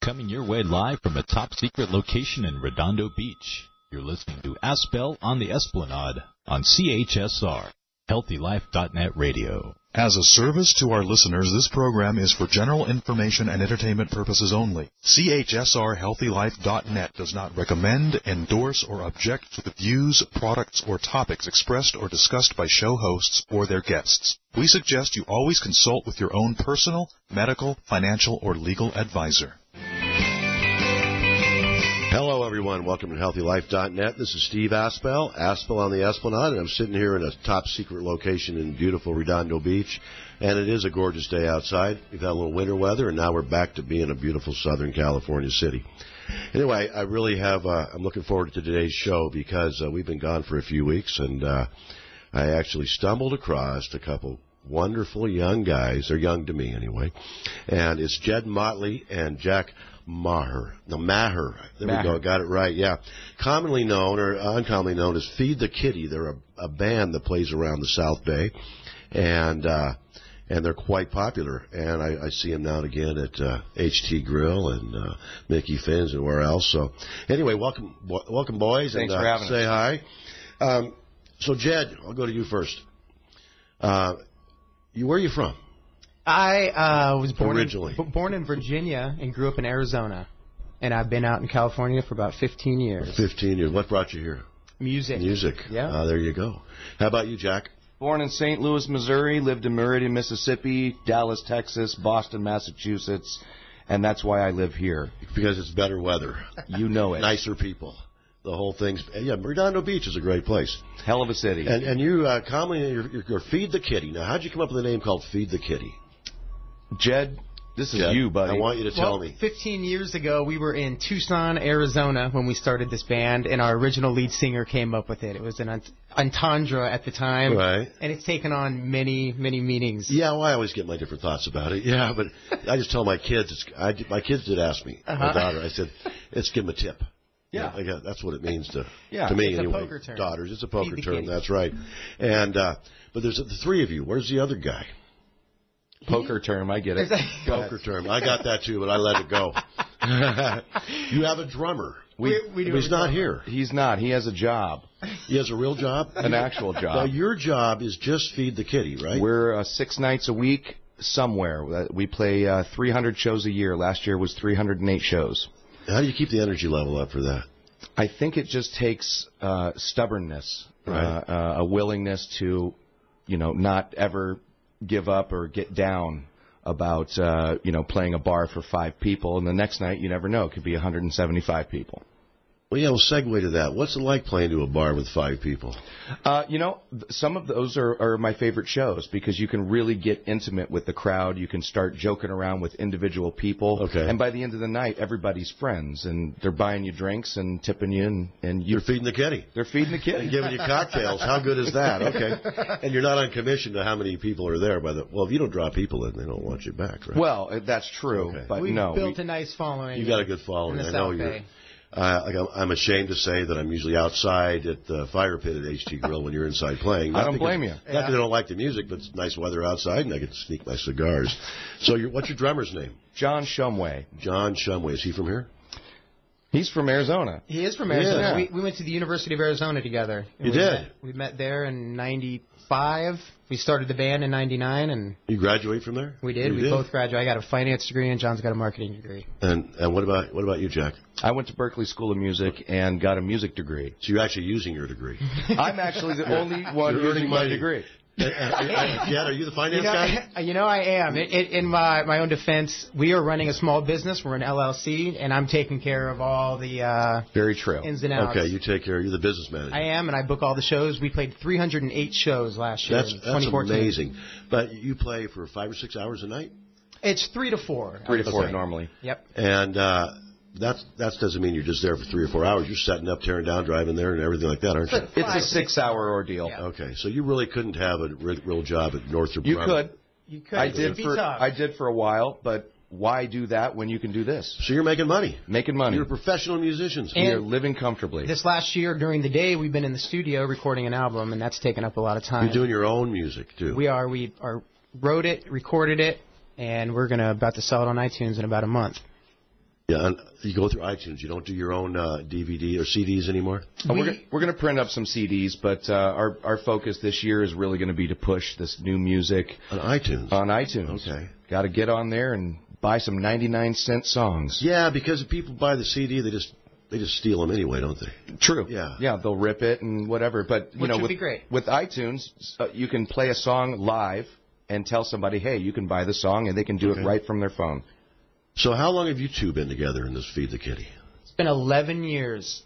Coming your way live from a top-secret location in Redondo Beach. You're listening to Aspel on the Esplanade on CHSR, HealthyLife.net radio. As a service to our listeners, this program is for general information and entertainment purposes only. CHSR HealthyLife.net does not recommend, endorse, or object to the views, products, or topics expressed or discussed by show hosts or their guests. We suggest you always consult with your own personal, medical, financial, or legal advisor. Hello, everyone. Welcome to HealthyLife.net. This is Steve Aspel, Aspel on the Esplanade, and I'm sitting here in a top-secret location in beautiful Redondo Beach, and it is a gorgeous day outside. We've had a little winter weather, and now we're back to being a beautiful Southern California city. Anyway, I really have, I'm looking forward to today's show because we've been gone for a few weeks, and I actually stumbled across a couple wonderful young guys. They're young to me anyway, and it's Jed Motley and Jack Maher. No, Maher. There we go. Got it right. Yeah. Commonly known or uncommonly known as Feed the Kitty. They're a band that plays around the South Bay, and they're quite popular. And I see them now and again at HT Grill and Mickey Finn's and where else. So anyway, welcome boys. Thanks and for having us. Say hi. So Jed, I'll go to you first. Where are you from? I was born in Virginia and grew up in Arizona, and I've been out in California for about 15 years. 15 years. What brought you here? Music. Yeah. There you go. How about you, Jack? Born in St. Louis, Missouri, lived in Meridian, Mississippi, Dallas, Texas, Boston, Massachusetts, and that's why I live here. Because it's better weather. You know it. Nicer people. The whole thing's... Yeah, Redondo Beach is a great place. Hell of a city. And you, commonly, you're Feed the Kitty. Now, how'd you come up with a name called Feed the Kitty? Jed, this is you, buddy. I want you to tell me. 15 years ago, we were in Tucson, Arizona, when we started this band, and our original lead singer came up with it. It was an entendre at the time, right? And it's taken on many, many meanings. Yeah, well, I always get my different thoughts about it. Yeah, but I just tell my kids. My kids did ask me, my daughter. I said, "Let's give them a tip." Yeah, that's what it means to me. It's anyway. a poker term. Daughters, it's a poker term. That's right. And but there's the three of you. Where's the other guy? Poker term, I get it. Poker term. I got that too, but I let it go. You have a drummer. He's not here. He's not. He has a job. He has a real job? An actual job. Now, your job is just Feed the Kitty, right? We're 6 nights a week somewhere. We play 300 shows a year. Last year was 308 shows. How do you keep the energy level up for that? I think it just takes stubbornness, right. A willingness to, not ever give up or get down about, playing a bar for 5 people, and the next night, you never know, it could be 175 people. Well, yeah, we'll segue to that. What's it like playing to a bar with 5 people? Some of those are my favorite shows because you can really get intimate with the crowd. You can start joking around with individual people. Okay. And by the end of the night, everybody's friends, and they're buying you drinks and tipping you. And you're feeding the kitty. They're feeding the kitty. And giving you cocktails. How good is that? Okay. And you're not on commission to how many people are there. Well, if you don't draw people in, they don't want you back, right? Well, that's true. Okay. But We've built a nice following. You got a good following. In the I know South you're. Bay. I'm ashamed to say that I'm usually outside at the fire pit at HT Grill when you're inside playing. I don't blame you. Not because I don't like the music, but it's nice weather outside, and I get to sneak my cigars. So what's your drummer's name? John Shumway. John Shumway. Is he from here? He's from Arizona. He is from Arizona. Yeah. We went to the University of Arizona together. You did? We met there in 95. We started the band in 99. And you graduate from there? We did. We both graduated. I got a finance degree, and John's got a marketing degree. And what about you, Jack? I went to Berkeley School of Music and got a music degree. So you're actually using your degree? I'm actually the only one using my degree. Jed, are you the finance guy? I am. In my own defense, we are running a small business. We're an LLC, and I'm taking care of all the very true ins and outs. Okay, you take care. You're the business manager. I am, and I book all the shows. We played 308 shows last year. That's 2014. amazing. But you play for 5 or 6 hours a night? It's 3 to 4. 3 to 4 normally. Yep. And that doesn't mean you're just there for 3 or 4 hours. You're setting up, tearing down, driving there, and everything like that, aren't you? It's a 6-hour ordeal. Yeah. Okay, so you really couldn't have a real job at Northrop You Grumman. could. You could. I did for a while, but why do that when you can do this? So you're making money. Making money. You're professional musicians. And we are living comfortably. This last year, during the day, we've been in the studio recording an album, and that's taken up a lot of time. You're doing your own music, too. We are. We wrote it, recorded it, and we're about to sell it on iTunes in about a month. Yeah, and you go through iTunes. You don't do your own DVD or CDs anymore? We're going to print up some CDs, but our focus this year is really going to be to push this new music. On iTunes? On iTunes. Okay. Got to get on there and buy some 99-cent songs. Yeah, because if people buy the CD, they just steal them anyway, don't they? True. Yeah. Yeah, they'll rip it and whatever. But, Which would be great. With iTunes, you can play a song live and tell somebody, hey, you can buy the song, and they can do it right from their phone. So how long have you two been together in this Feed the Kitty? It's been 11 years.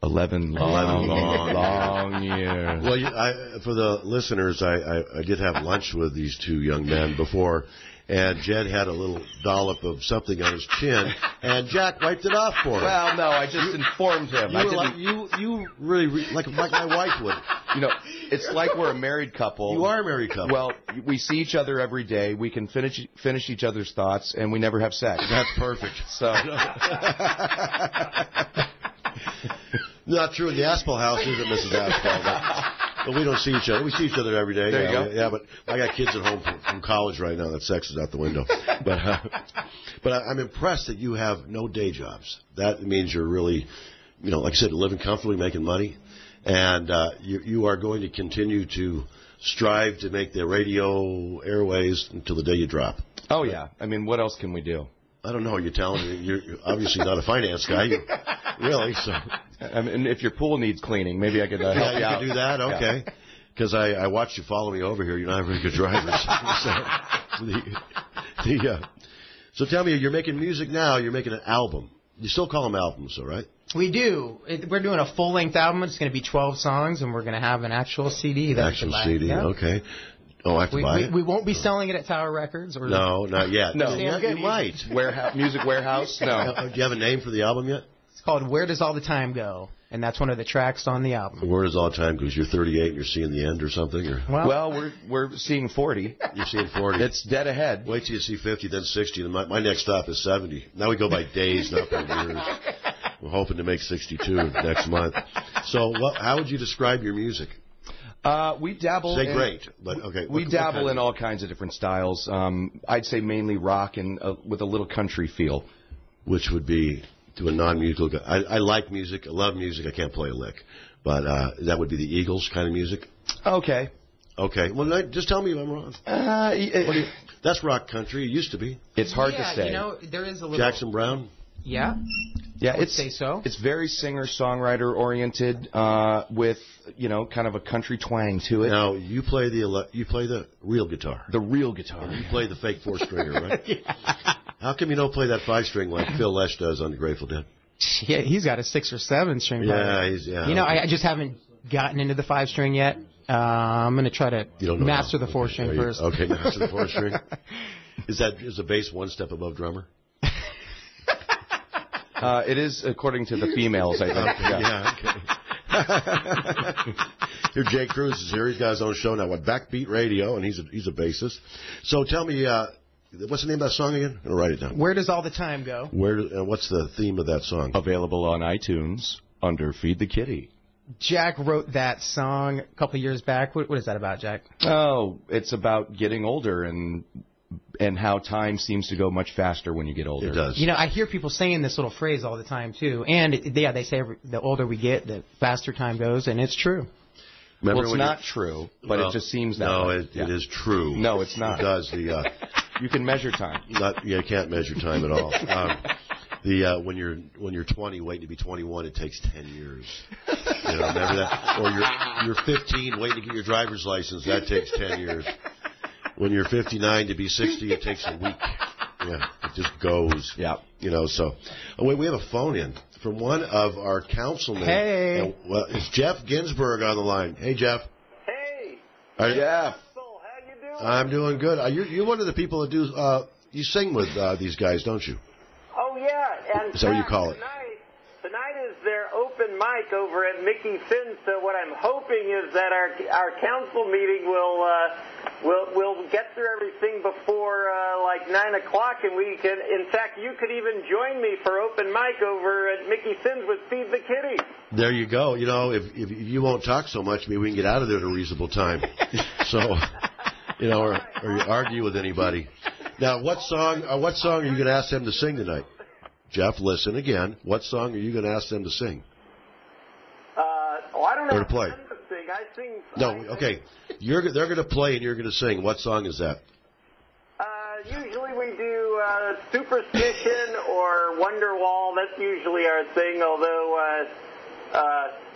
11 long years. Well, for the listeners, I did have lunch with these two young men before, and Jed had a little dollop of something on his chin, and Jack wiped it off for him. Well, no, I just informed him. You really like my wife would. You know, it's like we're a married couple. You are a married couple. Well, we see each other every day. We can finish each other's thoughts, and we never have sex. That's perfect. So. Not true in the Aspel house, is it, Mrs. Aspel? But we don't see each other. We see each other every day. There you go. Yeah, but I got kids at home from college right now. That sex is out the window. But I'm impressed that you have no day jobs. That means you're really, like I said, living comfortably, making money. And you are going to continue to strive to make the radio airways until the day you drop. Oh, yeah. I mean, what else can we do? I don't know. You're telling me you're obviously not a finance guy. Really? So. I mean, if your pool needs cleaning, maybe I could help you out. Yeah, you could do that? Okay. Because I watched you follow me over here. You're not a very good driver. So tell me, you're making music now. You're making an album. You still call them albums, though, right? We do. We're doing a full-length album. It's going to be 12 songs, and we're going to have an actual CD. CD, yeah. Okay. Oh, I have to buy it? We won't be selling it at Tower Records? Or No, not yet. No. You might. Music Warehouse? No. Do you have a name for the album yet? It's called Where Does All the Time Go? And that's one of the tracks on the album. Where does all the time go? Because you're 38 and you're seeing the end or something? Or? Well, we're seeing 40. You're seeing 40. It's dead ahead. Wait till you see 50, then 60. And my next stop is 70. Now we go by days, not by years. We're hoping to make 62 next month. So how would you describe your music? We dabble. Say great, but okay. We dabble in all kinds of different styles. I'd say mainly rock and with a little country feel. Which would be to a non-musical guy. I like music. I love music. I can't play a lick. But that would be the Eagles kind of music. Okay. Okay. Well, just tell me if I'm wrong. That's rock country. It used to be. It's hard to say. There is a little... Jackson Brown? Yeah. Yeah, I would say so. It's very singer-songwriter oriented, with kind of a country twang to it. Now you play the real guitar. The real guitar. And you play the fake 4-stringer, right? Yeah. How come you don't play that 5-string like Phil Lesh does on the Grateful Dead? Yeah, he's got a 6 or 7 string. Yeah, I just haven't gotten into the 5-string yet. I'm going to try to master the 4-string first. Okay, master the 4-string. Is the bass one step above drummer? It is, according to the females, I think. Okay. Here, Jay Cruz is here. He's got his own show now, Backbeat Radio, and he's a bassist. So tell me, what's the name of that song again? I'm going to write it down. Where Does All the Time Go? What's the theme of that song? Available on iTunes under Feed the Kitty. Jack wrote that song a couple of years back. What is that about, Jack? Oh, it's about getting older and how time seems to go much faster when you get older. It does. I hear people saying this little phrase all the time, too. And, they say the older we get, the faster time goes, and it's true. Remember it's not true, but it just seems that way. No, it is true. No, it's not. It does. You can measure time. You can't measure time at all. When you're 20, waiting to be 21, it takes 10 years. Remember that? Or you're 15, waiting to get your driver's license, that takes 10 years. When you're 59 to be 60, it takes a week. Yeah, it just goes. Yeah. So. Oh, wait, we have a phone in from one of our councilmen. Hey. It's Jeff Ginsburg on the line. Hey, Jeff. Hey. Jeff. How you doing? I'm doing good. You're one of the people that do. You sing with these guys, don't you? Oh yeah, and is that what you call it? Tonight is their open mic over at Mickey Finn's. So what I'm hoping is that our council meeting will get through everything before like 9 o'clock, and we can. In fact, you could even join me for open mic over at Mickey Finn's with Feed the Kitty. There you go. If you won't talk so much, maybe we can get out of there at a reasonable time. So, or you argue with anybody. Now, what song are you going to ask them to sing tonight? Jeff, listen again. What song are you going to ask them to sing? I don't know. Or to play? I sing. No, okay. They're going to play and you're going to sing. What song is that? Usually we do Superstition or Wonderwall. That's usually our thing, although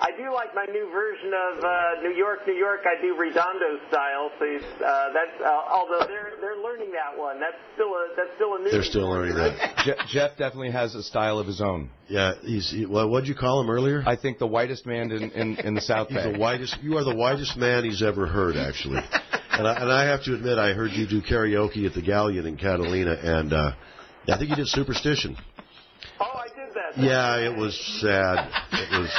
I do like my new version of New York, New York. I do Redondo style. So that's although they're learning that one. That's still a new. They're still learning that. Jeff definitely has a style of his own. Yeah, well, what'd you call him earlier? I think the whitest man in the South Bay. You are the whitest man he's ever heard, actually. And I have to admit, I heard you do karaoke at the Galleon in Catalina, and I think you did Superstition. Oh, I did that. Yeah, it was sad. It was.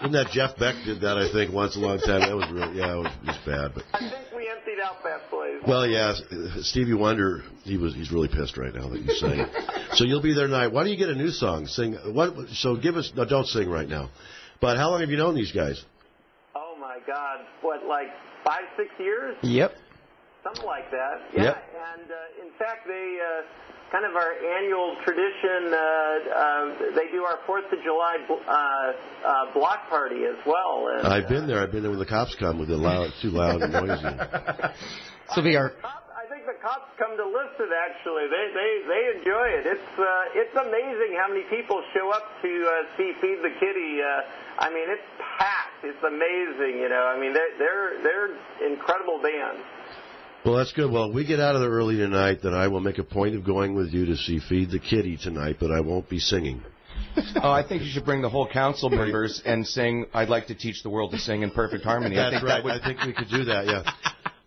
Isn't that Jeff Beck did that? I think once a long time. That was really, it was bad. But I think we emptied out that place. well, yeah, Stevie Wonder. He's really pissed right now that you sang. So you'll be there tonight. Why don't you get a new song? Sing what? So give us. No, don't sing right now. But how long have you known these guys? Oh my God! What, like 5-6 years? Yep. Something like that. Yeah. Yep. And in fact, they kind of our annual tradition. They do our 4th of July block party as well. And, I've been there. I've been there when the cops come with too loud and noisy. So I think the cops come to listen. Actually, they enjoy it. It's amazing how many people show up to see Feed the Kitty. I mean, it's packed. It's amazing. You know, I mean, they're incredible bands. Well, that's good. Well, we get out of there early tonight, then I will make a point of going with you to see Feed the Kitty tonight, but I won't be singing. Oh, I think you should bring the whole council members and sing I'd Like to Teach the World to Sing in Perfect Harmony. That's right. I think we could do that, yeah.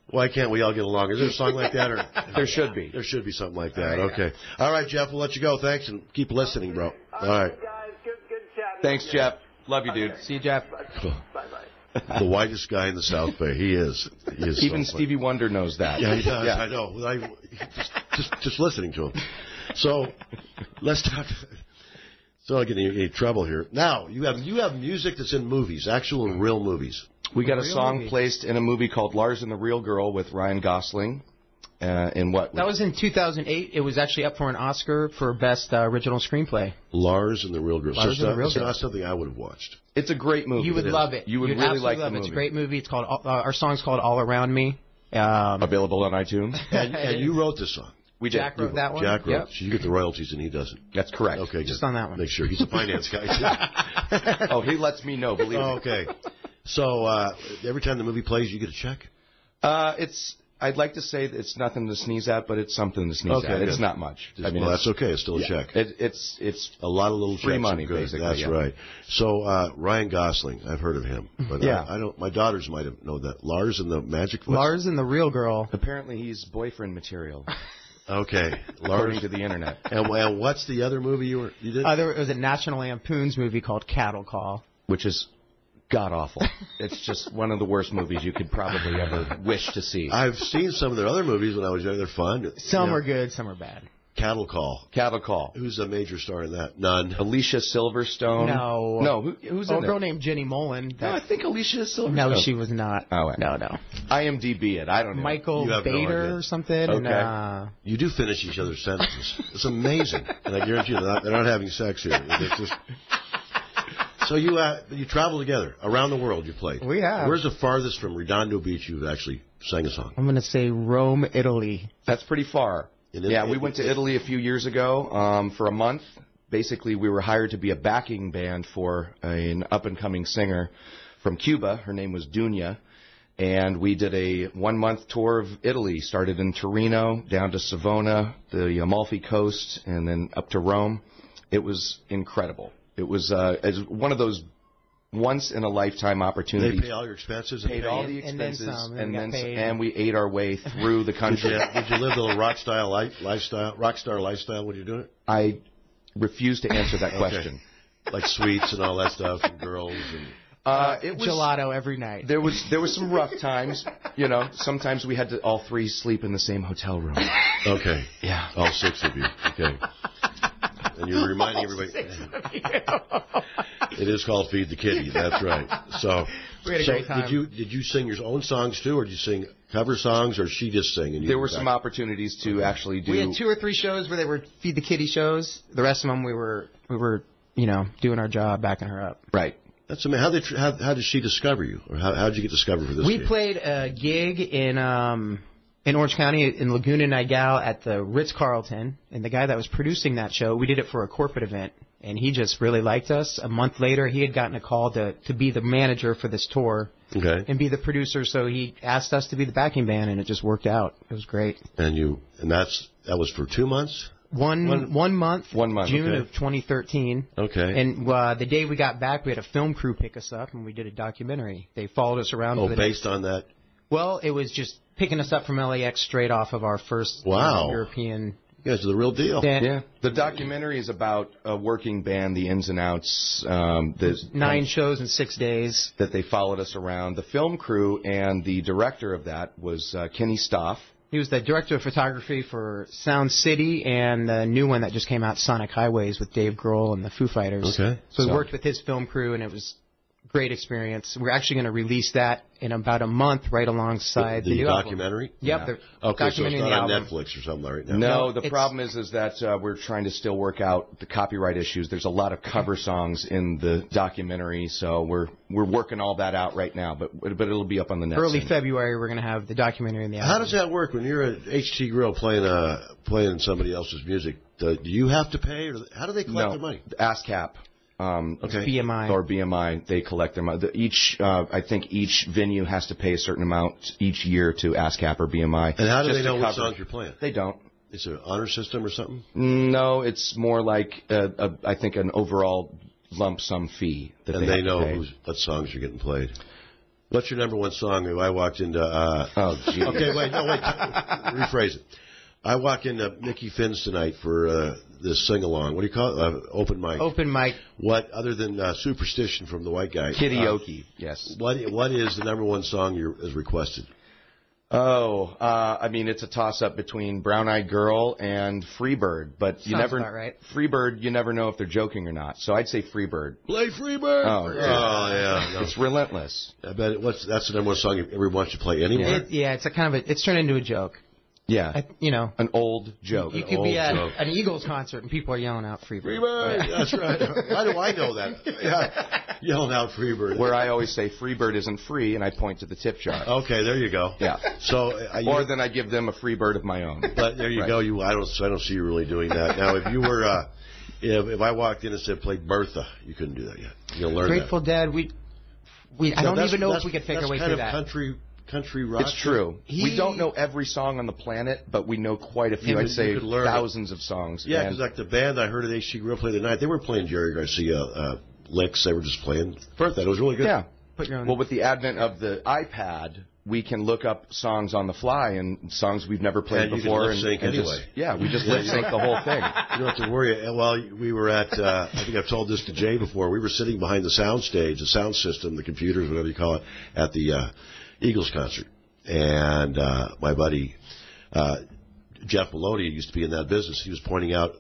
Why can't we all get along? Is there a song like that? Or There should be. There should be something like that. Okay. All right, Jeff, we'll let you go. Thanks, and keep listening, bro. All right. Guys, good chatting. Thanks, Jeff. Love you, dude. See you, Jeff. Bye-bye. The whitest guy in the South Bay. He is. Even so Stevie Wonder knows that. Yeah, he does. Yeah. I know. Just listening to him. So let's talk. So I get in any trouble here. Now you have music that's in movies, actual and real movies. We got a song placed in a movie called Lars and the Real Girl with Ryan Gosling. In what? That was in 2008. It was actually up for an Oscar for Best Original Screenplay. Lars and the Real Girl. Lars and the Real Girl. Not something I would have watched. It's a great movie. You would love it. You would You'd really like the love it. movie. It's a great movie. It's called our song's called All Around Me. Available on iTunes. And you wrote this song. We did. Jack wrote that one. Jack wrote. Yep. So you get the royalties and he doesn't. That's correct. Okay, Just good. on that one. Make sure he's a finance guy too. Oh, he lets me know. Believe me. Okay. So every time the movie plays, you get a check. I'd like to say that it's nothing to sneeze at, but it's something to sneeze at. Good. It's not much. Well, that's okay. It's still a check. It's a lot of little free checks money, good. basically. That's right. So Ryan Gosling, I've heard of him, but I don't. My daughters might have known that. Lars and the Magic. Lars and the Real Girl. Apparently, he's boyfriend material. Okay, according to the internet. And what's the other movie you did? There was a National Lampoon's movie called Cattle Call, which is god awful. It's just one of the worst movies you could probably ever wish to see. I've seen some of their other movies when I was young. They're fun. Some are good, some are bad. Cattle Call. Cattle Call. Who's a major star in that? None. Alicia Silverstone. No. Who's in it? A girl named Jenny Mullen. No, I think Alicia Silverstone. No, she was not. Oh, no. IMDb it. I don't know. Michael Bader or something. Okay. And, you do finish each other's sentences. It's amazing. And I guarantee you they're not having sex here. It's just... So you travel together around the world. You played. We have. Where's the farthest from Redondo Beach you've actually sang a song? I'm going to say Rome, Italy. That's pretty far. We went to Italy a few years ago for a month. Basically, we were hired to be a backing band for an up-and-coming singer from Cuba. Her name was Dunya. And we did a 1-month tour of Italy. Started in Torino, down to Savona, the Amalfi Coast, and then up to Rome. It was incredible. It was one of those once-in-a-lifetime opportunities. They pay all your expenses? Paid all the expenses, and and we ate our way through the country. Did you live the little rock star lifestyle when you do it? I refuse to answer that question. Like sweets and all that stuff, and girls and... It was gelato every night. There was some rough times. Sometimes we had to all three sleep in the same hotel room. Okay. Yeah. All 6 of you. Okay. And you're reminding everybody. It is called Feed the Kitty. That's right. So, We had a great time. Did you sing your own songs too, or did you sing cover songs, or did she just sing? And there were some opportunities to actually do. We had 2 or 3 shows where they were Feed the Kitty shows. The rest of them we were doing our job, backing her up. Right. That's amazing. How did she discover you, or how did you get discovered for this? We played a gig in Orange County in Laguna Niguel at the Ritz-Carlton, and the guy that was producing that show, we did it for a corporate event, and he just really liked us. A month later, he had gotten a call to be the manager for this tour and be the producer, so he asked us to be the backing band, and it just worked out. It was great. And that was for 2 months? One month, June okay. of 2013. Okay. And the day we got back, we had a film crew pick us up, and we did a documentary. They followed us around. Based on that? Well, it was just picking us up from LAX straight off of our first European. You guys are the real deal. Yeah. The documentary is about a working band, the ins and outs. 9 shows in 6 days. That they followed us around. The film crew and the director of that was Kenny Stoff. He was the director of photography for Sound City and the new one that just came out, Sonic Highways, with Dave Grohl and the Foo Fighters. Okay. So we worked with his film crew, and it was a great experience. We're actually going to release that in about a month, right alongside the new documentary? Album. Yep. Yeah. Okay, so it's not on Netflix or something right now. No, the problem is that we're trying to still work out the copyright issues. There's a lot of cover songs in the documentary, so we're working all that out right now. But it'll be up on the net. Early February, we're going to have the documentary in the album. How does that work when you're at HT Grill playing somebody else's music? Do you have to pay, or how do they collect their money? ASCAP. BMI. Or BMI, they collect their money. I think each venue has to pay a certain amount each year to ASCAP or BMI. And how do they know what songs you're playing? They don't. Is it an honor system or something? No, it's more like, I think, an overall lump sum fee. And they know what songs are getting played. What's your number one song? If I walked into... oh, geez. Okay, wait. Rephrase it. I walk into Mickey Finn's tonight for this sing-along. What do you call it? Open mic. Open mic. What, other than Superstition from the White Guy? Karaoke, yes. What is the number one song is requested? It's a toss-up between Brown Eyed Girl and Freebird, but you never right. Freebird, you never know if they're joking or not. So I'd say Freebird. Play Freebird. Oh yeah, no. It's relentless. I bet that's the number one song everyone wants to play anywhere. It's turned into a joke. Yeah, an old joke. You could be at an Eagles concert and people are yelling out Freebird. Freebird, that's right. How do I know that? Yeah, yelling out Freebird. Where I always say Freebird isn't free, and I point to the tip jar. Okay, there you go. Yeah. So, or then I give them a Freebird of my own. But there you go. I don't see you really doing that. Now, if you were, if I walked in and said play Bertha, you couldn't do that yet. You'll learn Grateful that. Dead. I don't even know if we could figure a way through that. Country rock. It's true. We don't know every song on the planet, but we know quite a few. I'd say thousands of songs. Yeah, because like the band I heard at HC Grill play tonight, they were playing Jerry Garcia licks. They were just playing Bertha. It was really good. Yeah. Well, with the advent of the iPad, we can look up songs on the fly and songs we've never played before. You can lip sync anyway. We just lip sync the whole thing. You don't have to worry. Well, we were at, I think I've told this to Jay before, we were sitting behind the sound stage, the sound system, the computers, whatever you call it, at the Eagles concert. And my buddy Jeff Maloney used to be in that business. He was pointing out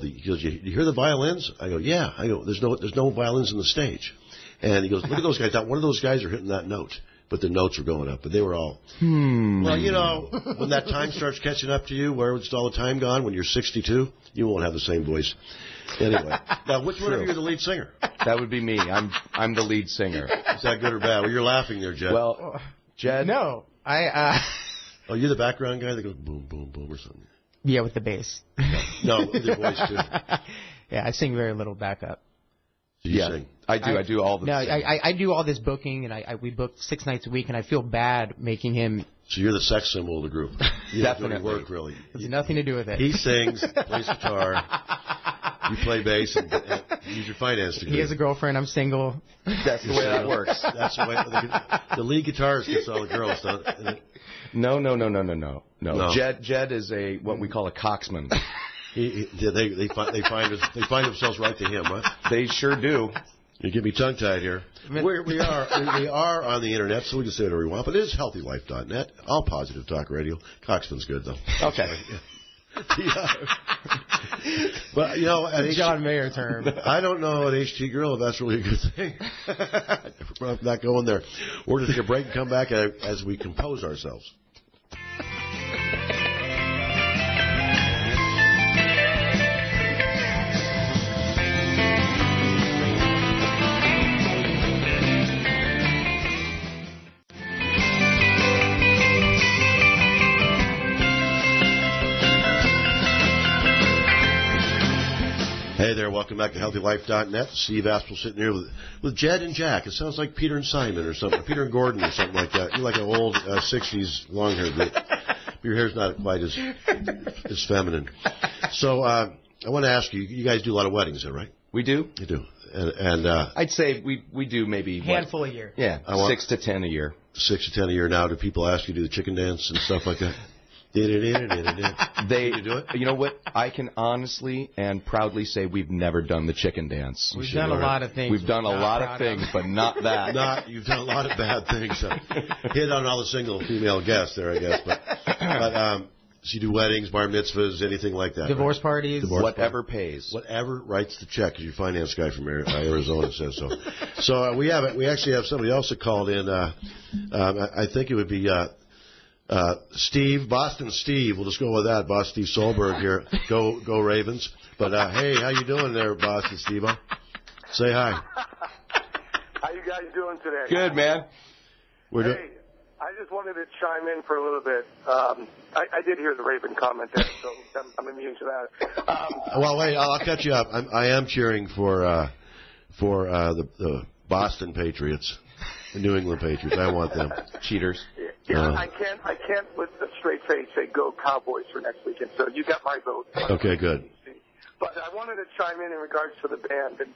he goes, you hear the violins? I go, yeah. I go, there's no violins in the stage. And he goes, look at those guys. One of those guys are hitting that note. But the notes were going up. But they were all, Well, when that time starts catching up to you, where it's all the time gone, when you're 62, you won't have the same voice. Anyway. Now, which one of you are the lead singer? That would be me. I'm the lead singer. Is that good or bad? Well, you're laughing there, Jed. Well, Jed? No. Oh, you're the background guy that goes boom, boom, boom or something? Yeah, with the bass. No, with your voice, too. Yeah, I sing very little backup. So you sing? I do. I do all the. No, I do all this booking, and we book 6 nights a week, and I feel bad making him. So you're the sex symbol of the group. You Definitely. Don't do any work, really. It has nothing to do with it. He sings, plays guitar. You play bass and use your finance degree. He has a girlfriend. I'm single. That's the way that works. That's the way the lead guitarist gets all the girls, don't it? No. Jed is what we call a coxman. They find themselves right to him, huh? They sure do. You get me tongue-tied here. We are on the internet, so we can say whatever we want, but it is healthylife.net. All positive talk radio. Coxman's good, though. Okay. But, you know, at John Mayer term. I don't know at HT Grill if that's really a good thing. I'm not going there. We're going to take a break and come back as we compose ourselves. Hey there, welcome back to HealthyLife.net. Steve Aspel sitting here with Jed and Jack. It sounds like Peter and Simon or something, Peter and Gordon or something like that. You're like an old 60s long-haired group. Your hair's not quite as feminine. So I want to ask you, you guys do a lot of weddings, is that right? We do. You do. And I'd say we do maybe... handful a year. Yeah, 6 to 10 a year. 6 to 10 a year now. Do people ask you to do the chicken dance and stuff like that? They do it? You know what? I can honestly and proudly say we've never done the chicken dance. We've done a lot of things. We've done a lot of things, but not that. You've done a lot of bad things. Hit on all the single female guests there, I guess. But so you do weddings, bar mitzvahs, anything like that. Divorce parties. Whatever pays. Whatever writes the check, as your finance guy from Arizona says so. So we actually have somebody else that called in. I think it would be Steve, Boston Steve. We'll just go with that. Boss Steve Solberg here. Go Ravens. But hey, how you doing there, Boston Steve? Say hi. How you guys doing today? Good, man. I just wanted to chime in for a little bit. I did hear the Raven comment there, so I'm immune to that. Well, wait, I'll catch you up. I am cheering for the Boston Patriots, the New England Patriots. I want them. Cheaters. Yeah, I can't with a straight face say go Cowboys for next weekend. So you got my vote. Okay, good. But I wanted to chime in regards to the band and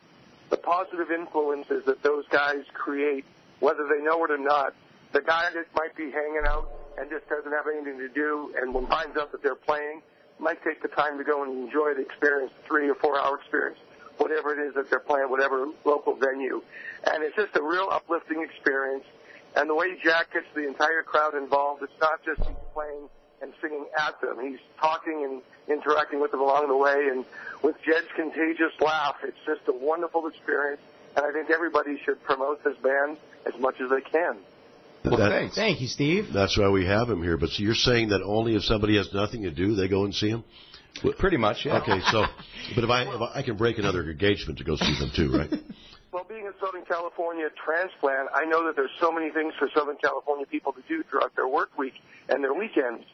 the positive influences that those guys create, whether they know it or not. The guy that might be hanging out and just doesn't have anything to do, and when finds out that they're playing, might take the time to go and enjoy the experience, 3 or 4 hour experience, whatever it is that they're playing, whatever local venue. And it's just a real uplifting experience. And the way Jack gets the entire crowd involved, it's not just he's playing and singing at them. He's talking and interacting with them along the way. And with Jed's contagious laugh, it's just a wonderful experience. And I think everybody should promote this band as much as they can. Well, thanks. Thank you, Steve. That's why we have him here. But so you're saying that only if somebody has nothing to do, they go and see him? Pretty much, yeah. Okay, so, but if I can break another engagement to go see them too, right? Well, being a Southern California transplant, I know that there's so many things for Southern California people to do throughout their work week and their weekends.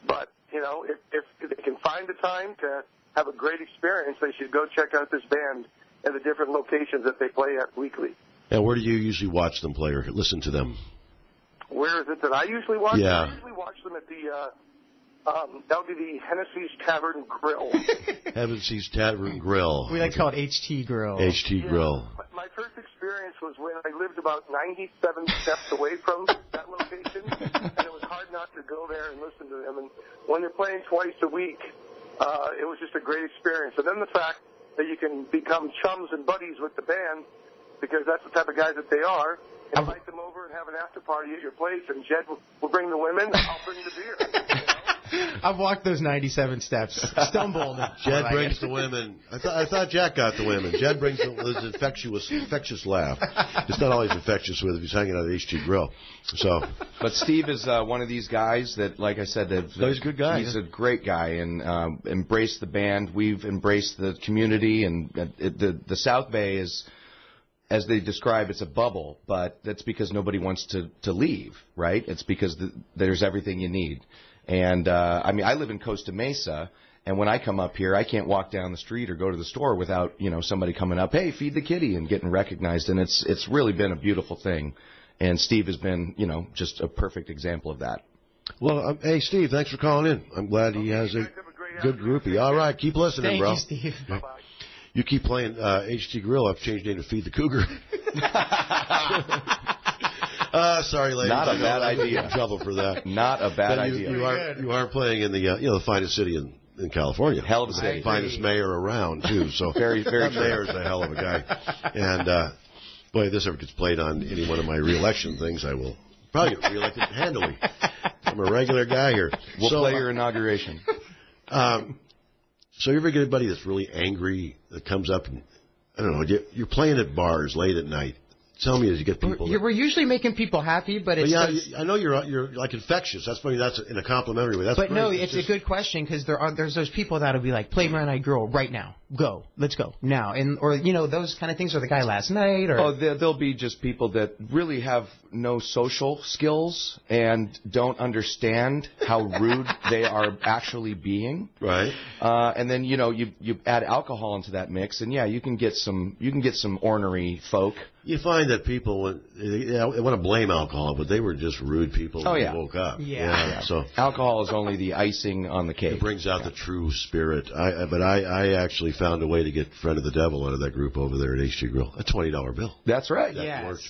But, you know, if they can find the time to have a great experience, they should go check out this band and the different locations that they play at weekly. And where do you usually watch them play or listen to them? Where is it that I usually watch Yeah. them? I usually watch them at the that would be the Hennessy's Tavern Grill. Hennessy's Tavern Grill. We like to call it HT Grill. HT Grill. My first experience was when I lived about 97 steps away from that location, and it was hard not to go there and listen to them. And when they're playing twice a week, it was just a great experience. And then the fact that you can become chums and buddies with the band, because that's the type of guys that they are. Invite them over and have an after party at your place, and Jed will bring the women, I'll bring the beer. You know? I've walked those 97 steps. Stumbled. Jed brings the women. I thought Jack got the women. Jed brings his infectious laugh. It's not always infectious with if he's hanging out at HT Grill. So, but Steve is one of these guys that, like I said, he's a good guy. He's a great guy and embraced the band. We've embraced the community, and the South Bay is, as they describe, it's a bubble, but that's because nobody wants to leave, right? It's because there's everything you need. And, I mean, I live in Costa Mesa, and when I come up here, I can't walk down the street or go to the store without, somebody coming up, hey, feed the kitty, and getting recognized. And it's really been a beautiful thing. And Steve has been, just a perfect example of that. Well, hey, Steve, thanks for calling in. I'm glad he has a good groupie. All right, keep listening, bro. Thank you, Steve. Bye-bye. You keep playing HT Grill. I've changed name to Feed the Cougar. Sorry, ladies. Not a bad idea. I get in trouble for that. Not a bad idea. You are playing in the the finest city in California. Hell of a city. The finest mayor around too. So very that mayor's a hell of a guy. And boy, if this ever gets played on any one of my re-election things, I will probably get reelected handily. I'm a regular guy here. We'll play your inauguration. So you ever get anybody that's really angry that comes up and, I don't know, you're playing at bars late at night. Tell me as you get people. We're usually making people happy, but it's. But yeah, I know you're like infectious. That's funny. That's in a complimentary way. That's but great. no, it's a good question because there's those people that'll be like, play My Night Girl right now. Go. Let's go now. Or those kind of things, or the guy last night. Or there'll be just people that really have no social skills and don't understand how rude they are actually being. Right. And then you add alcohol into that mix, and you can get some ornery folk. You find that people they want to blame alcohol, but they were just rude people when they woke up. Yeah. So alcohol is only the icing on the cake. It brings out the true spirit. I actually found a way to get Friend of the Devil out of that group over there at HG Grill. A $20 bill. That's right. That worked.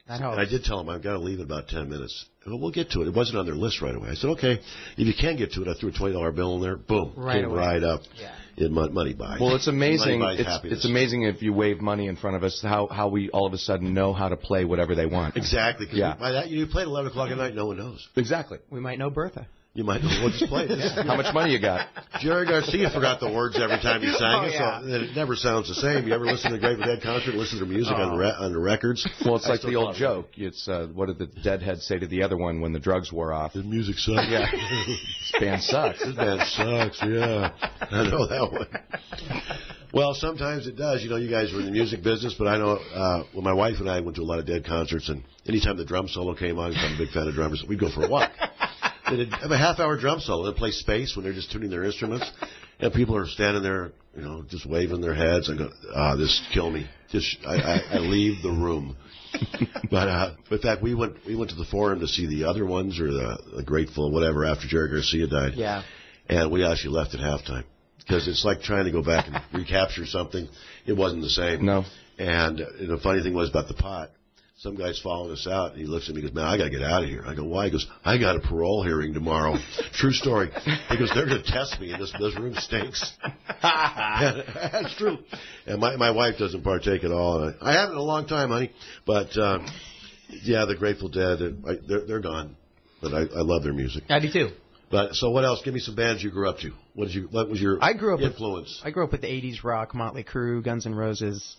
That helps. And I did tell them I've got to leave in about 10 minutes. Well, we'll get to it. It wasn't on their list right away. I said, okay, if you can get to it, I threw a $20 bill in there. Boom. Came right up. Yeah. In money buy. Well, it's amazing. It's amazing if you wave money in front of us, how we all of a sudden know how to play whatever they want. Exactly. By that, you play at 11 o'clock at night, no one knows. Exactly. We might know Bertha. You might know. We'll just play it. How much money you got? Jerry Garcia forgot the words every time he sang it, so it never sounds the same. You ever listen to a Grateful Dead concert, listen to their music on the records? Well, it's like the old joke. It's what did the Deadhead say to the other one when the drugs wore off? The music sucks. Yeah. This band sucks. This band sucks, yeah. I know that one. Well, sometimes it does. You guys were in the music business, but I know when my wife and I went to a lot of Dead concerts, and anytime the drum solo came on, I'm a big fan of drummers, we'd go for a walk. They'd have a half-hour drum solo. They'd play Space when they're just tuning their instruments, and people are standing there, just waving their heads and go, this kill me. I leave the room. But in fact, we went to the Forum to see the other ones or the Grateful or whatever after Jerry Garcia died. Yeah. And we actually left at halftime because it's like trying to go back and recapture something. It wasn't the same. No. And the funny thing was about the pot. Some guy's following us out, and he looks at me and goes, man, I got to get out of here. I go, why? He goes, I got a parole hearing tomorrow. True story. He goes, they're going to test me, and this room stinks. That's true. And my wife doesn't partake at all. And I haven't in a long time, honey. But, the Grateful Dead, they're gone. But I love their music. I do, too. But so what else? Give me some bands you grew up to. What was your influence? I grew up with the 80s rock, Motley Crue, Guns N' Roses,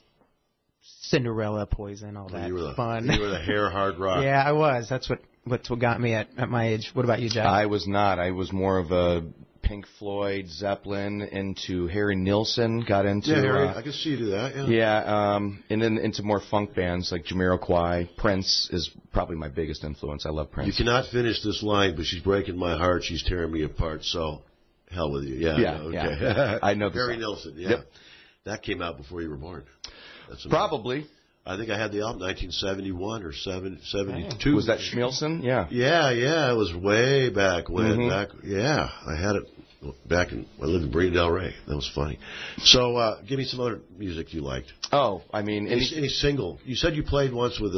Cinderella, Poison, all that fun. You were the hair hard rock. Yeah, I was. That's what got me at my age. What about you, Jack? I was not. I was more of a Pink Floyd, Zeppelin, into Harry Nilsson. Got into. Yeah, Harry. I can see you do that. Yeah. Yeah, and then into more funk bands like Jamiroquai. Prince is probably my biggest influence. I love Prince. You cannot finish this line, but she's breaking my heart. She's tearing me apart. So, hell with you. Yeah. Okay. Yeah. I know. Harry Nilsson. Yeah. Yep. That came out before you were born. That's probably. I think I had the album 1971 or 72. Was that Schmielson? Yeah. Yeah. It was way back when. Mm-hmm. I had it back I lived in Marina Del Rey. That was funny. So, give me some other music you liked. Oh, I mean, any single. You said you played once with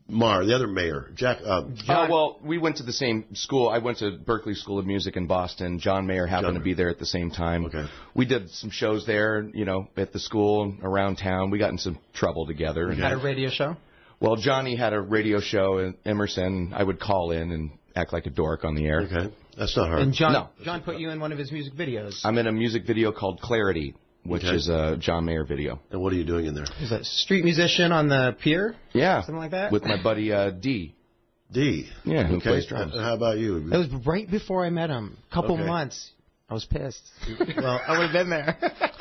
Mar, the other mayor, Jack. Well, we went to the same school. I went to Berklee School of Music in Boston. John Mayer happened to be there at the same time. Okay. We did some shows there, at the school around town. We got in some trouble together. You had a radio show? Well, Johnny had a radio show in Emerson. I would call in and act like a dork on the air. Okay. That's not hard. And John put you in one of his music videos. I'm in a music video called Clarity, which is a John Mayer video. And what are you doing in there? Is that street musician on the pier? Yeah. Something like that? With my buddy D. D? Yeah, who plays drums. How about you? It was right before I met him. A couple months. I was pissed. Well, I would have been there.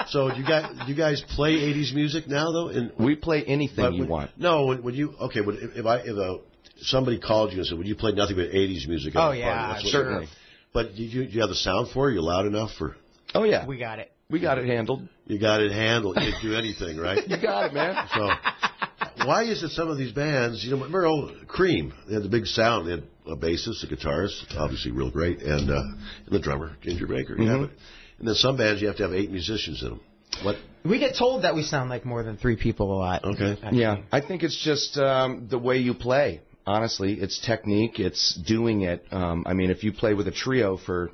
So do you guys play 80s music now, though? We play anything you want. No, when you... Okay, but if somebody called you and said, would you play nothing but 80s music? Oh, yeah, certainly. But do you have the sound for it? Are you loud enough for... Oh, yeah. We got it. We got it handled. You got it handled. You can do anything, right? You got it, man. So, why is it some of these bands, remember old Cream? They had the big sound. They had a bassist, a guitarist, obviously real great, and the drummer, Ginger Baker. Mm-hmm. And then some bands, you have to have 8 musicians in them. What? We get told that we sound like more than 3 people a lot. Okay. Actually. Yeah. I think it's just the way you play. Honestly, it's technique. It's doing it. I mean, if you play with a trio for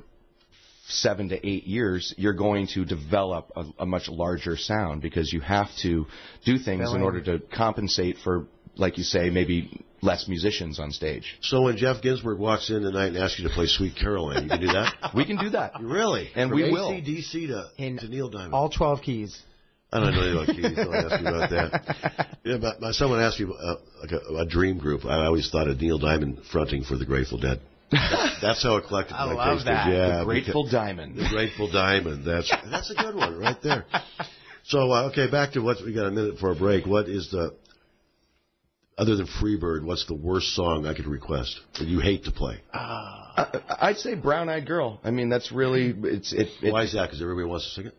7 to 8 years, you're going to develop a much larger sound because you have to do things in order to compensate for like you say, maybe less musicians on stage. So when Jeff Ginsburg walks in tonight and asks you to play Sweet Caroline, you can do that? We can do that. Really? And From we will. AC/DC to Neil Diamond. All 12 keys. I don't know anything about keys. Don't ask me about that. Yeah, someone asked me like a dream group. I always thought of Neil Diamond fronting for the Grateful Dead. That's how eclectic my taste is. Yeah, the Grateful Diamond. The Grateful Diamond. That's a good one right there. So, okay, back to what we got a minute for a break. What is other than Freebird, what's the worst song I could request that you hate to play? I'd say Brown Eyed Girl. I mean, that's really Why is that? Because everybody wants to sing it?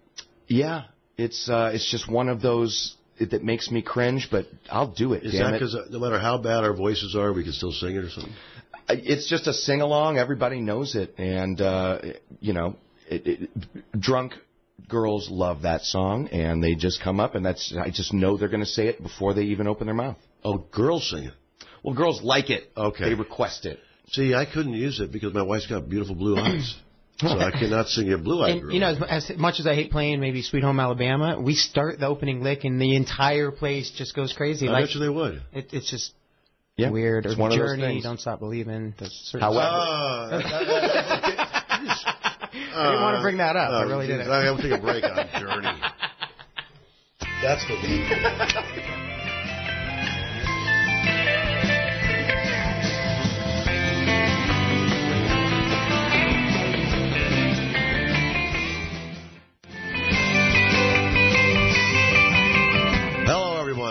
Yeah, it's just one of those that makes me cringe, but I'll do it. Is that because no matter how bad our voices are, we can still sing it or something? It's just a sing along. Everybody knows it, and drunk girls love that song, and they just come up, and I just know they're going to say it before they even open their mouth. Oh, girls sing it. Well, girls like it. Okay. They request it. See, I couldn't use it because my wife's got beautiful blue eyes. So I cannot sing a blue-eyed girl. You know, as much as I hate playing maybe Sweet Home Alabama, we start the opening lick and the entire place just goes crazy. I bet you they would. It's just weird. It's or one Journey, of those things. Don't Stop Believing. However. I didn't want to bring that up. I really didn't. I'm going to take a break on Journey. That's the lead.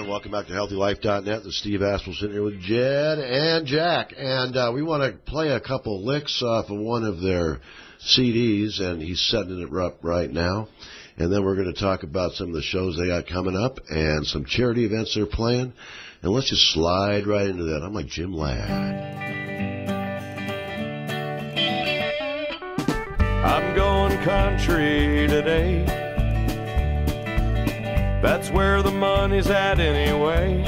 Welcome back to HealthyLife.net. This is Steve Aspel sitting here with Jed and Jack. And we want to play a couple licks off of one of their CDs, and he's setting it up right now. And then we're going to talk about some of the shows they got coming up and some charity events they're playing. And let's just slide right into that. I'm like Jim Ladd. I'm going country today. That's where the money's at anyway.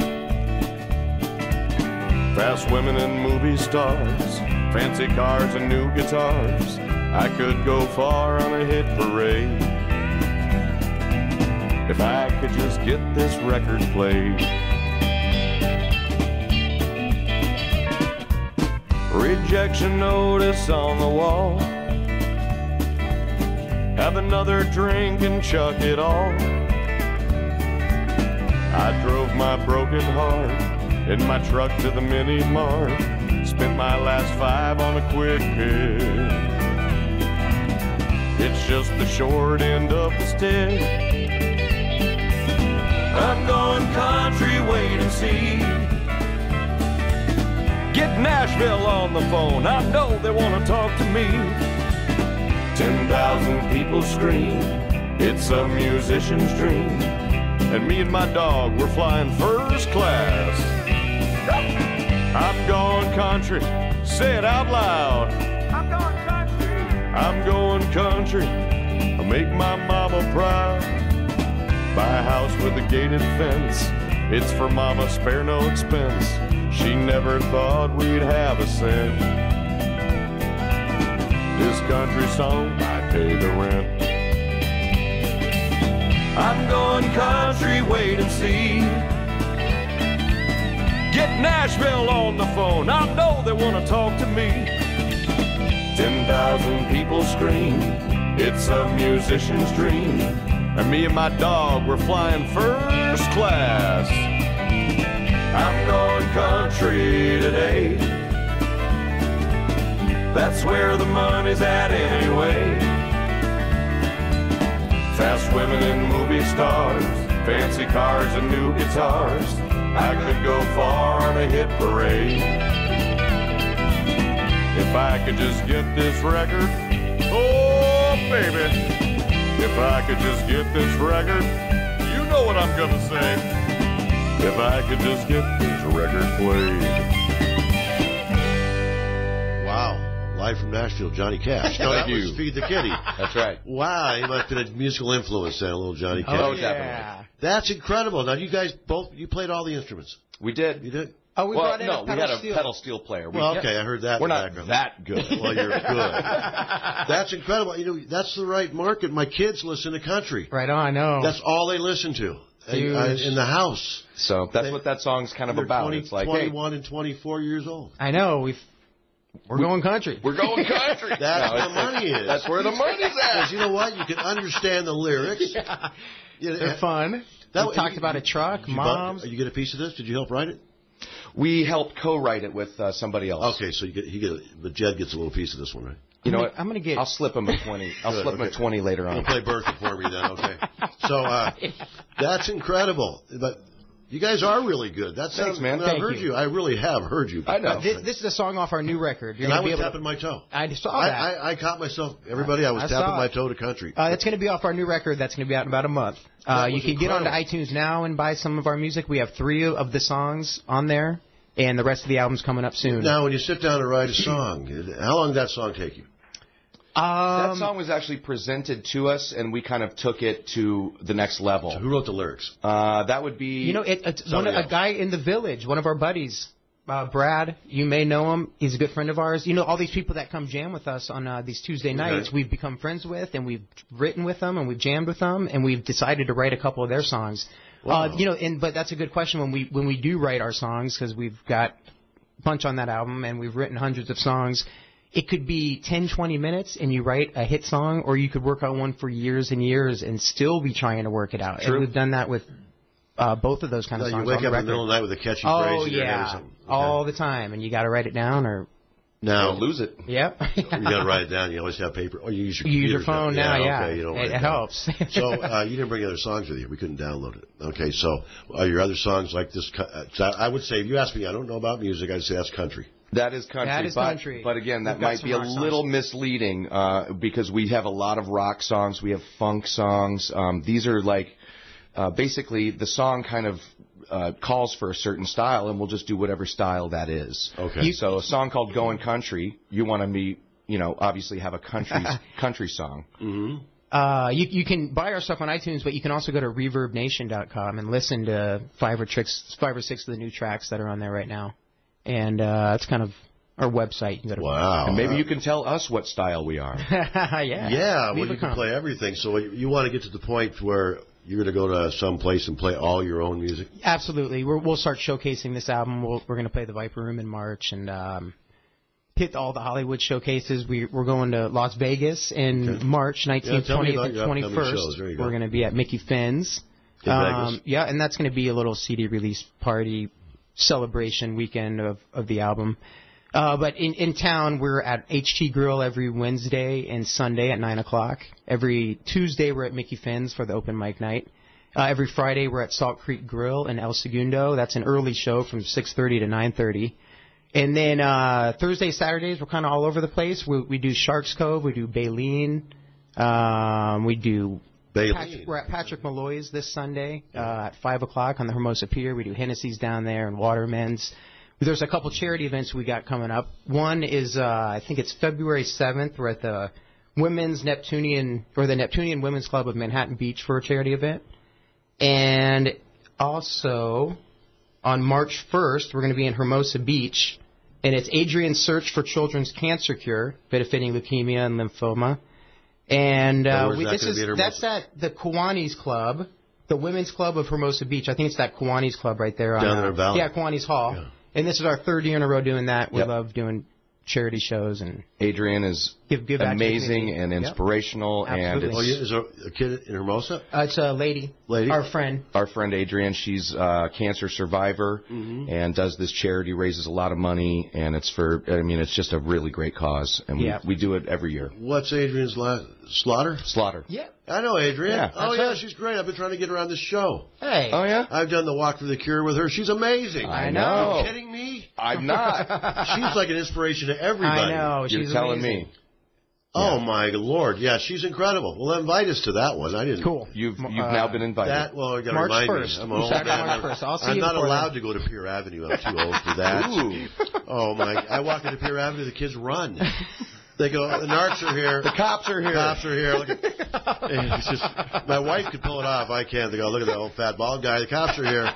Fast women and movie stars, fancy cars and new guitars. I could go far on a hit parade if I could just get this record played. Rejection notice on the wall. Have another drink and chuck it all. I drove my broken heart in my truck to the mini mart. Spent my last 5 on a quick hit. It's just the short end of the stick. I'm going country, wait and see. Get Nashville on the phone, I know they want to talk to me. 10,000 people scream, it's a musician's dream. And me and my dog, we're flying first class. I'm going country, say it out loud. I'm going country. I'm going country, I'll make my mama proud. Buy a house with a gated fence, it's for mama, spare no expense. She never thought we'd have a cent. This country song might pay the rent. I'm going country, wait and see. Get Nashville on the phone, I know they want to talk to me. 10,000 people scream, it's a musician's dream. And me and my dog, we're flying first class. I'm going country today. That's where the money's at anyway. Fast women and movie stars, fancy cars and new guitars. I could go far on a hit parade if I could just get this record. Oh, baby, if I could just get this record, you know what I'm gonna say. If I could just get this record played. Wow. Live from Nashville, Johnny Cash. No, that was Feed the Kitty. That's right. Wow, he must have been a musical influence then, a little Johnny Cash. Oh, definitely. That's incredible. Now, you guys you played all the instruments. We did. You did? Oh, we brought in we had a pedal steel player. Well, okay, I heard that. We're in the not background. that good. Well, you're good. That's incredible. You know, that's the right market. My kids listen to country. Right on, I know. That's all they listen to. in the house. So that's what that song's kind of about. It's like 21 and 24 years old. I know. We're going country. We're going country. That's where the money is. That's where the money's at. Because you know what? You can understand the lyrics. Yeah. They're fun. We talked about a truck, moms. You get a piece of this? Did you help write it? We helped co-write it with somebody else. Okay, so but Jed gets a little piece of this one, right? You know what? I'll slip him a 20. I'll slip him a 20 later on. You'll play Bertha for me then, okay? So that's incredible. But you guys are really good. Thanks, man. I've heard you. I really have heard you. I know. This is a song off our new record. And I was tapping my toe. I saw that. I caught myself. Everybody, I was tapping my toe to country. It's going to be off our new record. That's going to be out in about a month. You can get onto iTunes now and buy some of our music. We have 3 of the songs on there, and the rest of the album's coming up soon. Now, when you sit down to write a song, how long did that song take you? That song was actually presented to us, and we kind of took it to the next level. So who wrote the lyrics? That would be... You know, it's a guy in the village, one of our buddies, Brad. You may know him. He's a good friend of ours. You know, all these people that come jam with us on these Tuesday nights, we've become friends with, and we've written with them, and we've jammed with them, and we've decided to write a couple of their songs. Wow. You know, but that's a good question when we do write our songs, because we've got a bunch on that album, and we've written hundreds of songs. It could be 10, 20 minutes and you write a hit song, or you could work on one for years and years and still be trying to work it out. True. And we've done that with both of those kind of songs. You wake up in the middle of the night with a catchy phrase in your head or something. All the time. And you got to write it down or... Now, lose it. Yep. You got to write it down. You always have paper. Oh, you use your phone now, yeah. Okay, you don't write it helps. So you didn't bring other songs with you. We couldn't download it. Okay, so are your other songs like this? I would say, if you ask me, I don't know about music, I'd say that's country. That is country. But again, that might be a little misleading because we have a lot of rock songs. We have funk songs. These are like basically the song kind of calls for a certain style, and we'll just do whatever style that is. Okay. So a song called Going Country, you want to be, obviously have a country song. Mm-hmm. You can buy our stuff on iTunes, but you can also go to ReverbNation.com and listen to 5 or 6 of the new tracks that are on there right now. And it's kind of our website. Wow. And maybe you can tell us what style we are. Yeah. Well, you can play everything. So you want to get to the point where you're going to go to some place and play all your own music? Absolutely. We'll start showcasing this album. We're going to play the Viper Room in March and hit all the Hollywood showcases. We're going to Las Vegas in March 19th, 20th, and 21st. We're going to be at Mickey Finn's. Yeah, and that's going to be a little CD release party celebration weekend of the album. But in town, we're at HT Grill every Wednesday and Sunday at 9 o'clock. Every Tuesday, we're at Mickey Finn's for the open mic night. Every Friday, we're at Salt Creek Grill in El Segundo. That's an early show from 6:30 to 9:30. And then Thursdays, Saturdays, we're kind of all over the place. We do Sharks Cove. We do Baleen. We do... We're at Patrick Malloy's this Sunday at 5 o'clock on the Hermosa Pier. We do Hennessy's down there and Waterman's. There's a couple charity events we got coming up. One is, I think it's February 7th. We're at the the Neptunian Women's Club of Manhattan Beach for a charity event. And also on March 1st, we're going to be in Hermosa Beach. And it's Adrian's Search for Children's Cancer Cure, benefiting leukemia and lymphoma. And that's at the Kiwanis Club, the Women's Club of Hermosa Beach. I think it's that Kiwanis Club right there. Down there in Valley. Yeah, Kiwanis Hall. Yeah. And this is our 3rd year in a row doing that. We love doing charity shows. And Adrian is amazing and inspirational. Yep. And is there a kid in Hermosa? It's a lady. Our friend. Our friend Adrian. She's a cancer survivor and does this charity, raises a lot of money, and it's just a really great cause. And we do it every year. What's Adrian's Slaughter? Slaughter. Yeah. I know Adrian. Yeah. Oh, yeah, she's great. I've been trying to get her on this show. Hey. Oh, yeah? I've done the Walk for the Cure with her. She's amazing. I know. Are you kidding me? I'm not. She's like an inspiration to everybody. I know. You're telling me. Oh, my Lord. Yeah, she's incredible. Well, invite us to that one. I didn't. Cool. You've now been invited. Well, you got to March remind 1st. me. I'm old. March 1st. I'll see I'm you not allowed then. to go to Pier Avenue. I'm too old for that. Ooh. Oh, my. I walk into Pier Avenue, the kids run. They go, the narcs are here. The cops are here. The cops are here. Look at, it's just, my wife could pull it off. I can't. They go, look at that old fat bald guy. The cops are here.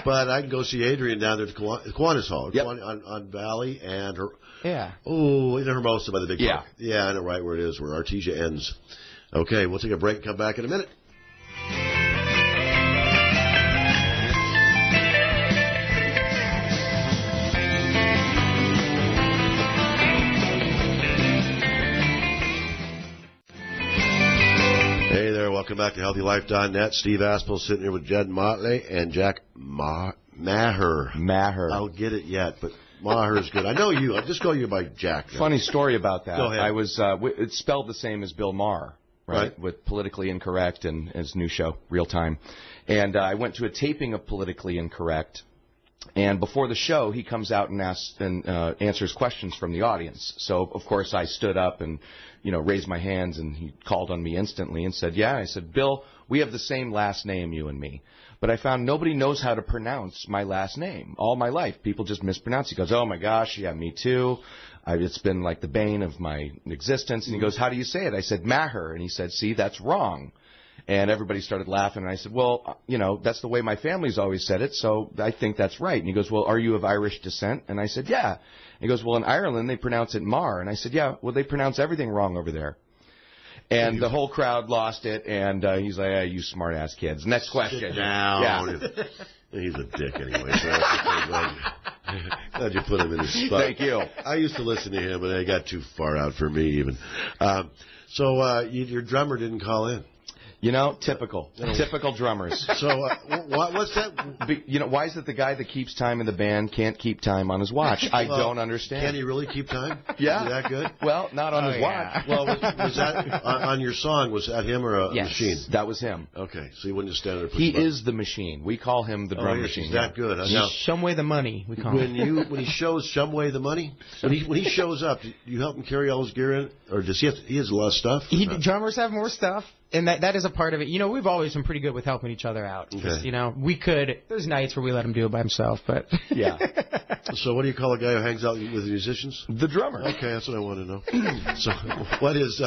But I can go see Adrian down there at the Kiwanis Hall. Yep. On Valley and her. Yeah. Oh, in Hermosa by the big park. Yeah, I know right where it is, where Artesia ends. Okay, we'll take a break and come back in a minute. welcome back to HealthyLife.net. Steve Aspel sitting here with Jed Motley and Jack Maher. I'll get it yet, but Maher is good. I know you. I'll just call you by Jack now. Funny story about that. Go ahead. I was. It's spelled the same as Bill Maher, right? With Politically Incorrect and his new show, Real Time. And I went to a taping of Politically Incorrect. And before the show, he comes out and asks and answers questions from the audience. So, of course, I stood up and, raised my hands, and he called on me instantly and said, yeah. I said, Bill, we have the same last name, you and me. But I found nobody knows how to pronounce my last name. All my life, people just mispronounce. He goes, oh, my gosh, yeah, me too. It's been like the bane of my existence. And he goes, how do you say it? I said, Maher. And he said, see, that's wrong. And everybody started laughing, and I said, well, that's the way my family's always said it, so I think that's right. And he goes, well, are you of Irish descent? And I said, yeah. And he goes, well, in Ireland, they pronounce it Mar. And I said, yeah, well, they pronounce everything wrong over there. And the whole crowd lost it, and he's like, hey, you smart-ass kids. Next question. Sit down. Yeah. He's a dick anyway, so glad you put him in his spot. Thank you. I used to listen to him, but it got too far out for me even. So your drummer didn't call in. Typical drummers. So what's that? Why is it the guy that keeps time in the band can't keep time on his watch? I don't understand. Can he really keep time? Yeah. Is that good? Well, not on his watch. Well, was that on your song? Was that him or a machine? That was him. Okay, so he wouldn't just stand there. He is the machine. We call him the drum machine. He's that good. Shumway the money, we call him. When he shows Shumway the money, when he shows up, do you help him carry all his gear in, or does he have? He has a lot of stuff. Drummers have more stuff. And that is a part of it. We've always been pretty good with helping each other out. Okay. We could. There's nights where we let him do it by himself, but yeah. So what do you call a guy who hangs out with musicians? The drummer. Okay, that's what I want to know. So what is?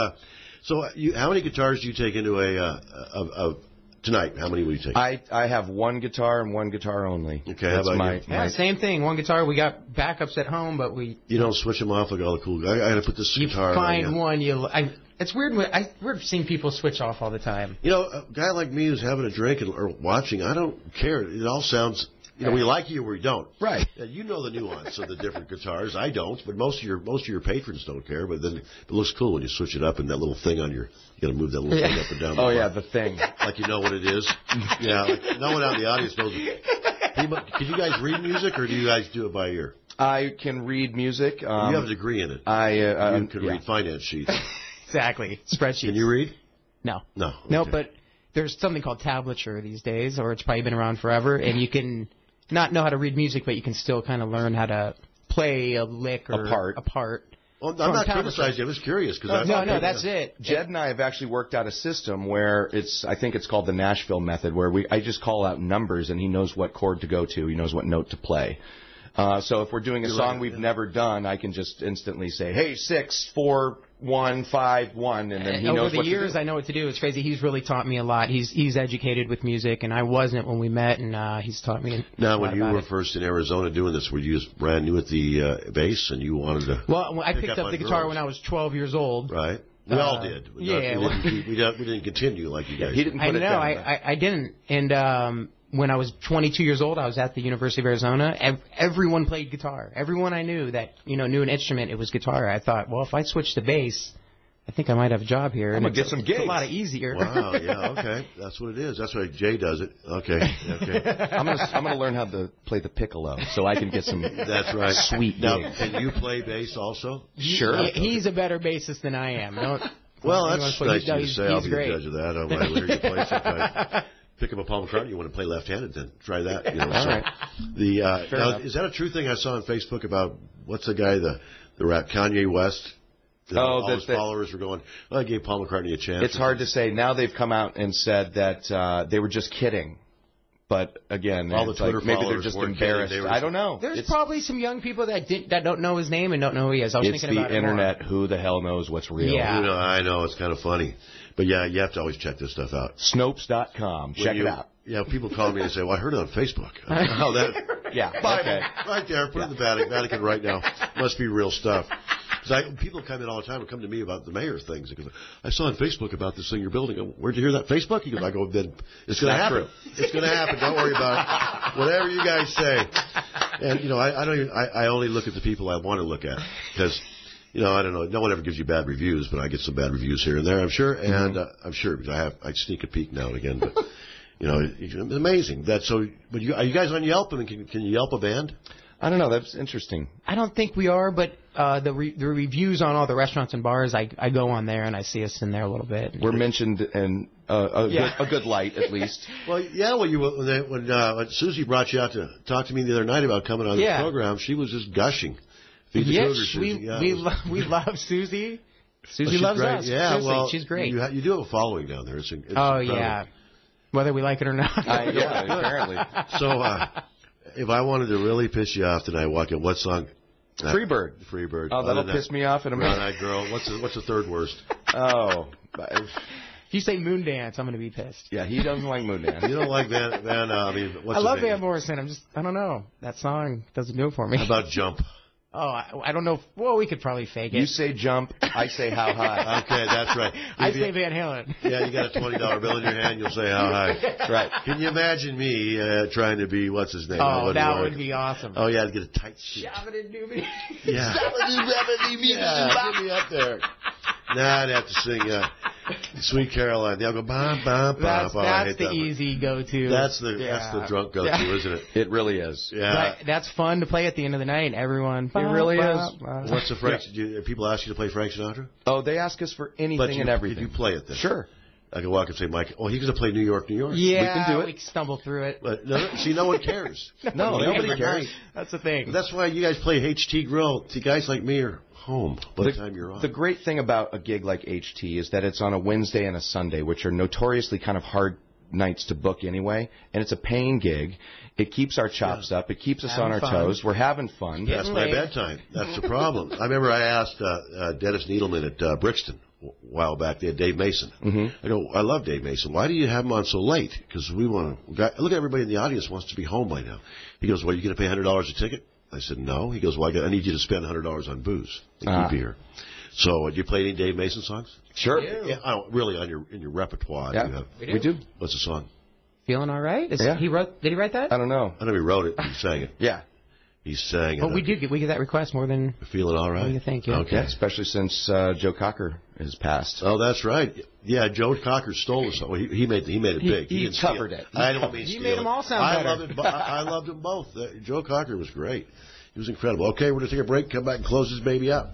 How many guitars do you take into a tonight? How many will you take? I have one guitar and one guitar only. Okay, how about you? Same thing. One guitar. We got backups at home, but you don't switch them off like all the cool guys. I got to put this guitar. You find one. It's weird. We're seeing people switch off all the time. A guy like me who's having a drink or watching, I don't care. It all sounds. We like you or we don't. Right. You know the nuance of the different guitars. I don't, but most of your patrons don't care. But then it looks cool when you switch it up and that little thing on your. You got to move that little thing up and down. Oh yeah, the thing. Like you know what it is. Yeah. Like no one out in the audience knows. Can you guys read music or do you guys do it by ear? I can read music. You have a degree in it. You can read finance sheets. Exactly. Spreadsheets. Can you read? No. No. Okay. No, but there's something called tablature these days, or it's probably been around forever, and you can not know how to read music, but you can still kind of learn how to play a lick or a part. Well, I'm not criticizing you. I was curious. No, that's it. Jed and I have actually worked out a system where I think it's called the Nashville method, where I just call out numbers, and he knows what chord to go to. He knows what note to play. So if we're doing a song we've never done, I can just instantly say, hey, 6, 4, 1, 5, 1, and then he knows what to do. Over the years, I know what to do. It's crazy. He's really taught me a lot. He's educated with music, and I wasn't when we met, and he's taught me. Now, when you were first in Arizona doing this, were you just brand new at the bass, and you wanted to? Well, I picked up the guitar when I was 12 years old. Right. We all did. Yeah. We didn't continue like you guys. He didn't put it down. I didn't, and. When I was 22 years old, I was at the University of Arizona. Everyone played guitar. Everyone I knew that knew an instrument, it was guitar. I thought, well, if I switch to bass, I think I might have a job here. I'm gonna get some gigs. It's a lot easier. Wow, yeah, okay, that's what it is. That's why Jay does it. Okay. I'm gonna learn how to play the piccolo so I can get some. That's right. Sweet. Now, can you play bass also? Sure. He's a better bassist than I am. Well, that's nice of you to say. I'll be the great. judge of that. I might hear you play sometimes. Pick up a Paul McCartney. You want to play left-handed? Then try that. All right. Now, is that a true thing I saw on Facebook about what's the guy the rap Kanye West? All his followers were going, well, I gave Paul McCartney a chance. It's hard to say. Now they've come out and said that they were just kidding. But again, all the Twitter maybe they're just embarrassed. I don't know. There's probably some young people that don't know his name and don't know who he is. I was thinking about it. It's the internet. Who the hell knows what's real? Yeah. I know. It's kind of funny. But, yeah, you have to always check this stuff out. Snopes.com. Check it out. Yeah, people call me and say, well, I heard it on Facebook. Yeah. Bible. Okay. Right there. Put it in the Vatican right now. Must be real stuff. People come in all the time and come to me about the mayor things. They go, I saw on Facebook about this thing you're building. Where'd you hear that? Facebook? He goes, I go, then it's going to happen. It's going to happen. Don't worry about it. Whatever you guys say. And, I only look at the people I want to look at because I don't know. No one ever gives you bad reviews, but I get some bad reviews here and there, I'm sure. And I'm sure because I sneak a peek now and again. But it's amazing. But are you guys on Yelp? I mean, can you Yelp a band? I don't know. That's interesting. I don't think we are, but the reviews on all the restaurants and bars, I go on there and I see us in there a little bit. We're mentioned in a good light, at least. Well, yeah. When Susie brought you out to talk to me the other night about coming on the program, she was just gushing. Yes, we love Susie. Susie loves great. us. Yeah, Seriously, well, she's great. You do have a following down there. It's incredible. Yeah. Whether we like it or not. Apparently. So, if I wanted to really piss you off tonight, what song? Freebird. Freebird. Oh, that'll piss me off in a minute. Brown-eyed girl. What's the third worst? Oh. If you say Moondance, I'm going to be pissed. Yeah, he doesn't like Moondance. You don't like Van I love Van Morrison. I don't know. That song doesn't do it for me. How about Jump? Oh, I don't know. Well, we could probably fake it. You say Jump, I say How High. Okay, that's right. I say Van Halen. Yeah, you got a $20 bill in your hand, you'll say How High. That's right. Can you imagine me trying to be, what's his name? Oh, that would be awesome. Oh, yeah, to get a tight suit. Shabba-doo-doo-doo. Yeah. Get me up there. Nah, I'd have to sing Sweet Caroline. They'll go, bum, bum, bum. That's the easy go-to. That's the drunk go-to, isn't it? It really is. Yeah. But that's fun to play at the end of the night. Everyone. It really is. What's the Frank? People ask you to play Frank Sinatra? Oh, they ask us for anything and everything. If you play it then. Sure. I can walk and say, Mike, he's going to play New York, New York. Yeah, we can do it. We can stumble through it. But no one cares. No, nobody cares. That's the thing. That's why you guys play HT Grill. See, guys like me are home by the time you're on. The great thing about a gig like HT is that it's on a Wednesday and a Sunday, which are notoriously kind of hard nights to book anyway, and it's a paying gig. It keeps our chops up. It keeps us on our toes. We're having fun. That's my bedtime. That's the problem. I remember I asked Dennis Needleman at Brixton a while back. They had Dave Mason. I go, I love Dave Mason. Why do you have him on so late? Because we want to. Look at everybody in the audience wants to be home by now. He goes, well, you going to pay $100 a ticket? I said, no. He goes, well, I need you to spend $100 on booze and beer. So, do you play any Dave Mason songs? Sure. Yeah, really in your repertoire. Yeah, we do. What's the song? Feeling all right? Did he write that? I I don't know. don't know if he wrote it. He sang it. Yeah. He sang it. But we get that request more than. Feeling all right? What do you think? Yeah. Okay. Yeah, especially since Joe Cocker has passed. Oh, that's right. Yeah, Joe Cocker stole the song. He made it big. He covered it. I don't mean He steal made them all sound better. I loved them both. Joe Cocker was great. He was incredible. Okay, we're going to take a break, come back and close this baby up.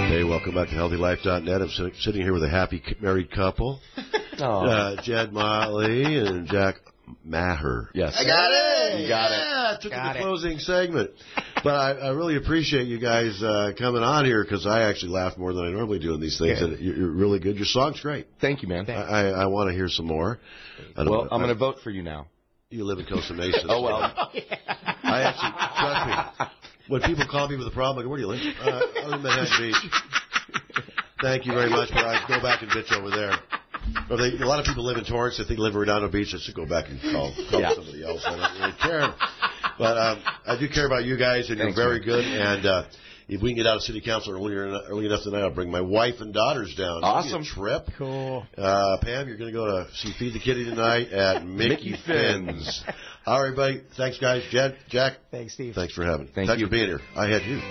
Hey, welcome back to HealthyLife.net. I'm sitting here with a happy married couple. Jed Motley and Jack Maher. Yes. I got it. You got it. Yeah, took the closing segment. But I really appreciate you guys coming on here because I actually laugh more than I normally do in these things. Yeah. And you're really good. Your song's great. Thank you, man. I want to hear some more. Well, I'm going to vote for you now. You live in Costa Mesa. Oh, well. I actually, trust me, when people call me with a problem, I go, where do you live? I live in Manhattan Beach. Thank you very much, but I go back and bitch over there. A lot of people live in Torrance. I think they live in Redondo Beach. I should go back and call somebody else. I don't really care. But I do care about you guys, and you're very good. And if we can get out of City Council early enough tonight, I'll bring my wife and daughters down. Awesome. Trip. Cool. Pam, you're going to go to see Feed the Kitty tonight at Mickey Finn's. All right, everybody. Thanks, guys. Jed, Jack. Thanks, Steve. Thanks for having me. Thanks for being here. I had you.